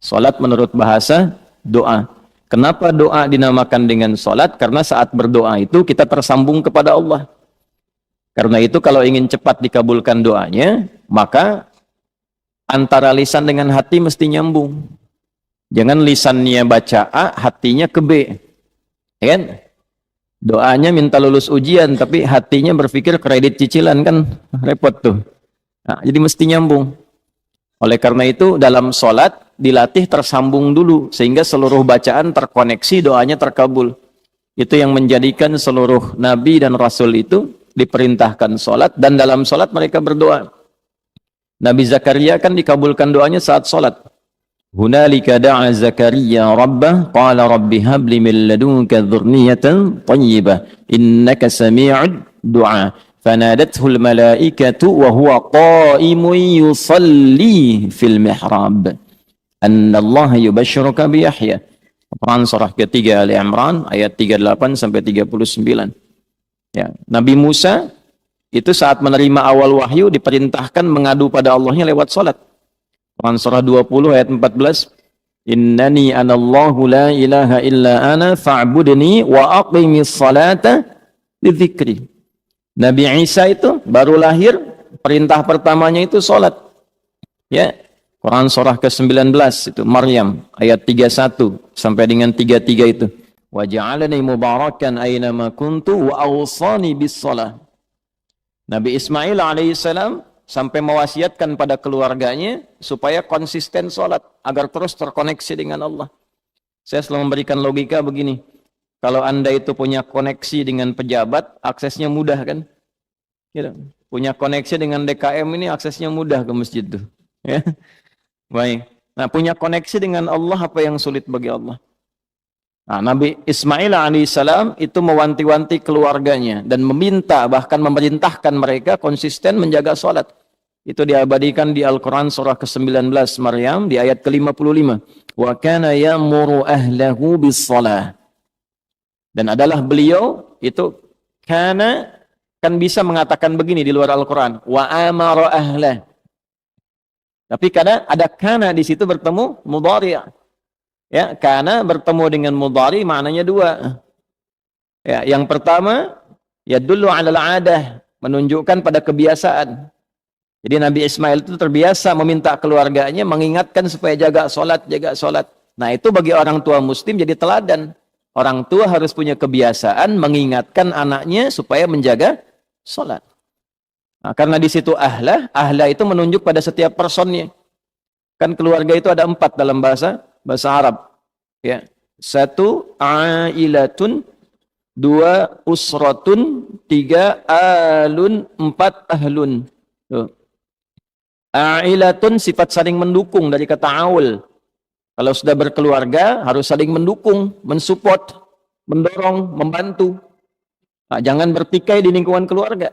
Salat menurut bahasa doa. Kenapa doa dinamakan dengan salat? Karena saat berdoa itu kita tersambung kepada Allah. Karena itu kalau ingin cepat dikabulkan doanya, maka antara lisan dengan hati mesti nyambung. Jangan lisannya baca A, hatinya ke B. Ya kan? Doanya minta lulus ujian, tapi hatinya berpikir kredit cicilan, kan repot tuh. Nah, jadi mesti nyambung. Oleh karena itu dalam sholat dilatih tersambung dulu, sehingga seluruh bacaan terkoneksi, doanya terkabul. Itu yang menjadikan seluruh nabi dan rasul itu diperintahkan sholat, dan dalam sholat mereka berdoa. Nabi Zakaria kan dikabulkan doanya saat sholat. Hunalika da'a Zakaria rabbah qala rabbi habli min ladunka dzurriyyatan thayyibah innaka sami'ud du'a fanadathul malaikatu wa huwa qa'imun yusalli fil mihrab anna Allah yubashshiruka bi Yahya. Quran surah ketiga Ali Imran ayat 38 sampai 39. Ya, Nabi Musa itu saat menerima awal wahyu diperintahkan mengadu pada Allahnya lewat salat. Quran surah 20 ayat 14. Innani anallahu la ilaha illa ana fa'budni wa aqimis salata lidzikri. Nabi Isa itu baru lahir, perintah pertamanya itu salat. Ya. Quran surah ke-19 itu Maryam ayat 31 sampai dengan 33 itu. Wa ja'alani mubarakan aina ma kuntu wa awsani bis shalah. Nabi Ismail alaihissalam sampai mewasiatkan pada keluarganya supaya konsisten sholat agar terus terkoneksi dengan Allah. Saya selalu memberikan logika begini, kalau Anda itu punya koneksi dengan pejabat, aksesnya mudah kan? Gitu. Punya koneksi dengan DKM ini aksesnya mudah ke masjid tuh. Ya. Baik. Nah, punya koneksi dengan Allah apa yang sulit bagi Allah? Nah, Nabi Ismail alaihissalam itu mewanti-wanti keluarganya dan meminta, bahkan memerintahkan mereka konsisten menjaga sholat. Itu diabadikan di Al-Quran surah ke-19 Maryam di ayat ke-55. Wa kana ya'muru ahlahu bis-shalah. Dan adalah beliau itu kana kan bisa mengatakan begini di luar Al-Quran. Wa amara ahlah. Tapi kadang ada kana di situ bertemu mudhari'. Ya, karena bertemu dengan mudhari maknanya dua. Ya, yang pertama ya dulu 'alal 'adah, menunjukkan pada kebiasaan. Jadi Nabi Ismail itu terbiasa meminta keluarganya mengingatkan supaya jaga sholat, jaga sholat. Nah, itu bagi orang tua muslim jadi teladan. Orang tua harus punya kebiasaan mengingatkan anaknya supaya menjaga sholat. Nah, karena di situ ahlah itu menunjuk pada setiap personnya. Kan keluarga itu ada 4 dalam bahasa Arab. Ya. 1 ailatun, 2 usratun, 3 alun, 4 ahlun. Tuh. Ailatun sifat saling mendukung dari kata aul. Kalau sudah berkeluarga harus saling mendukung, mensupport, mendorong, membantu. Nah, jangan bertikai di lingkungan keluarga.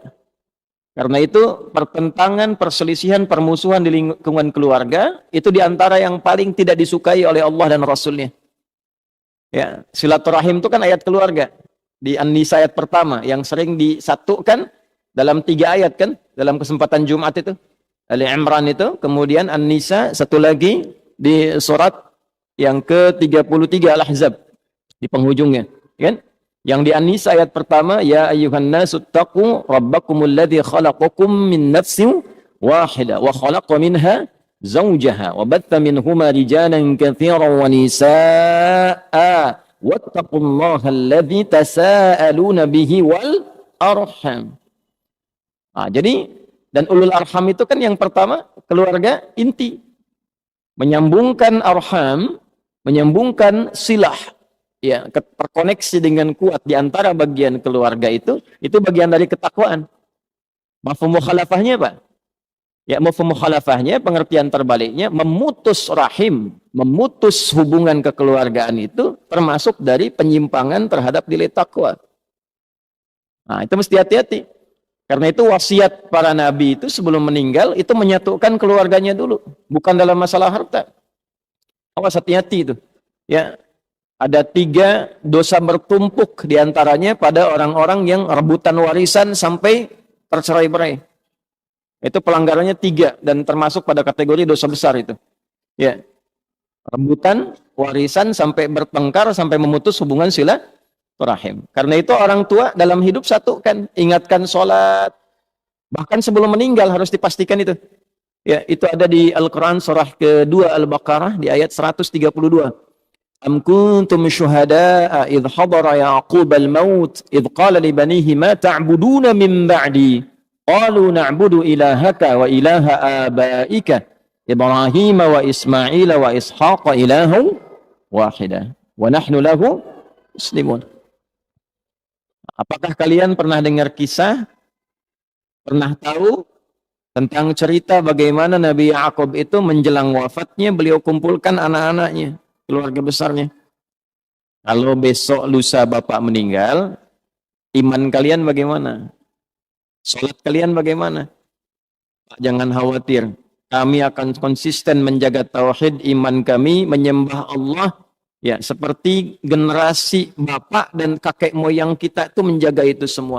Karena itu pertentangan, perselisihan, permusuhan di lingkungan keluarga itu diantara yang paling tidak disukai oleh Allah dan Rasulnya. Ya, silaturahim itu kan ayat keluarga di An-Nisa ayat pertama yang sering disatukan dalam 3 ayat kan dalam kesempatan Jumat itu. Ali Imran itu, kemudian An-Nisa, satu lagi di surat yang ke-33 Al-Ahzab di penghujungnya, kan? Yang di An-Nisa ayat pertama, ya ayyuhan nasu taqu rabbakumul ladzi khalaqakum min nafsin wahidah wa khalaqa minha zawjaha wa batta minhuma rijalan katsiran wa nisaa wattaqullaha alladzi tasaaluna bihi wal arham. Nah, jadi dan ulul arham itu kan yang pertama keluarga inti. Menyambungkan arham, menyambungkan silah. Ya, terkoneksi dengan kuat di antara bagian keluarga itu bagian dari ketakwaan. Mafhum mukhalafahnya apa? Ya, mafhum mukhalafahnya, pengertian terbaliknya, memutus rahim, memutus hubungan kekeluargaan itu termasuk dari penyimpangan terhadap nilai takwa. Nah, itu mesti hati-hati. Karena itu wasiat para nabi itu sebelum meninggal itu menyatukan keluarganya dulu, bukan dalam masalah harta. Awas, hati-hati itu. Ya, ada 3 dosa bertumpuk diantaranya pada orang-orang yang rebutan warisan sampai tercerai-berai. Itu pelanggarannya 3 dan termasuk pada kategori dosa besar itu. Ya. rebutan warisan sampai bertengkar sampai memutus hubungan silaturahim. Karena itu orang tua dalam hidup satukan, ingatkan sholat, bahkan sebelum meninggal harus dipastikan itu. Ya, itu ada di Al-Quran surah kedua Al-Baqarah di ayat 132. Am kuntum syuhada'a idh hadara Ya'qub al-maut idh qala li banihi ma ta'buduna min ba'di qalu na'budu ilahaka wa ilaha abaika Ibrahim wa Ismail wa Ishaq ilahu wahida wa nahnu lahu muslimun. Apakah kalian pernah dengar kisah, pernah tahu tentang cerita bagaimana Nabi Ya'qub itu menjelang wafatnya beliau kumpulkan anak-anaknya, keluarga besarnya. Kalau besok lusa bapak meninggal, iman kalian bagaimana? Salat kalian bagaimana? Jangan khawatir, kami akan konsisten menjaga tauhid iman kami, menyembah Allah ya seperti generasi bapak dan kakek moyang kita itu menjaga itu semua.